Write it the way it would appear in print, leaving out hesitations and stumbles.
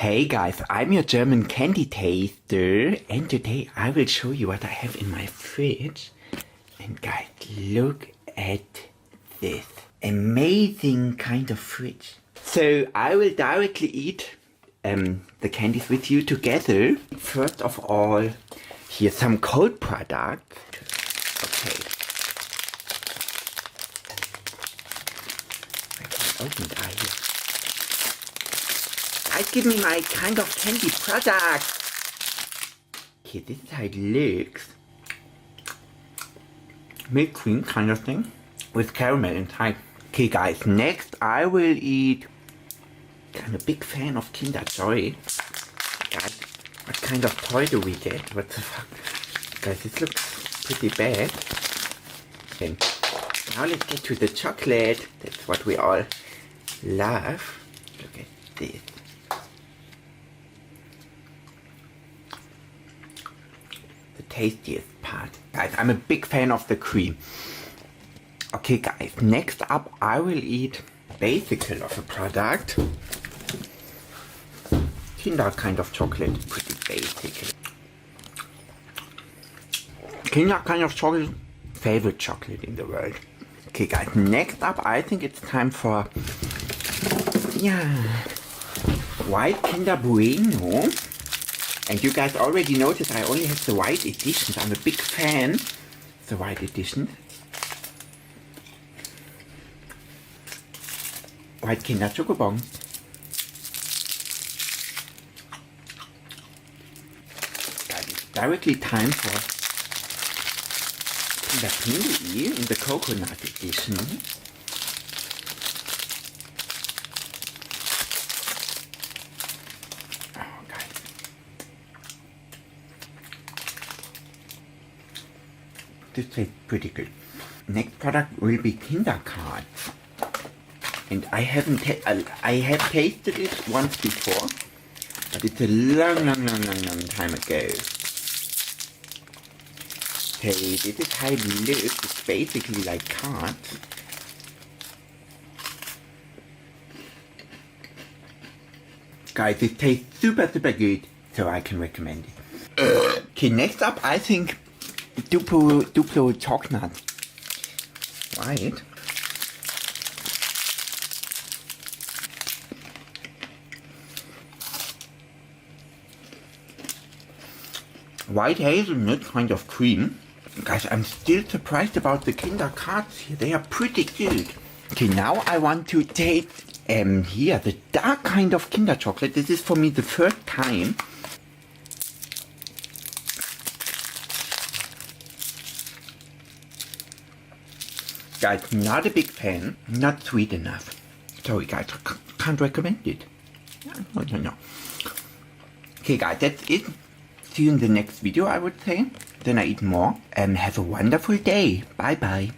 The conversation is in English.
Hey guys, I'm your German candy taster, and today I will show you what I have in my fridge. And guys, look at this amazing kind of fridge. So I will directly eat the candies with you together. First of all, here's some cold products. Okay. I can open it here. Guys, give me my kind of candy product. Okay, this is how it looks. Milk cream kind of thing with caramel inside. Okay guys, next I will eat. I'm a big fan of Kinder Joy. Guys, what kind of toy do we get? What the fuck? Guys, this looks pretty bad. And now let's get to the chocolate. That's what we all love. Look at this. The tastiest part. Guys, I'm a big fan of the cream. Okay guys, next up I will eat basic of a product. Kinder kind of chocolate, pretty basic. Kinder kind of chocolate, favorite chocolate in the world. Okay guys, next up I think it's time for, white Kinder Bueno. And you guys already noticed I only have the white editions. I'm a big fan. The white edition. White Kinder Schokobon. Guys, it's directly time for Kinder Pingui in the coconut edition. This tastes pretty good. Next product will be Kinder Cards. And I have tasted it once before, but it's a long time ago. Okay, this is how it looks. It's basically like cards. Guys, it tastes super good, so I can recommend it. Okay, next up I think Duplo chocolate. Right. White hazelnut kind of cream. Guys, I'm still surprised about the Kinder cards here. They are pretty good. Okay, now I want to taste here the dark kind of Kinder chocolate. This is for me the first time. Guys, not a big fan, not sweet enough. Sorry guys, can't recommend it. No. Okay guys, that's it. See you in the next video, I would say. Then I eat more. And have a wonderful day. Bye bye.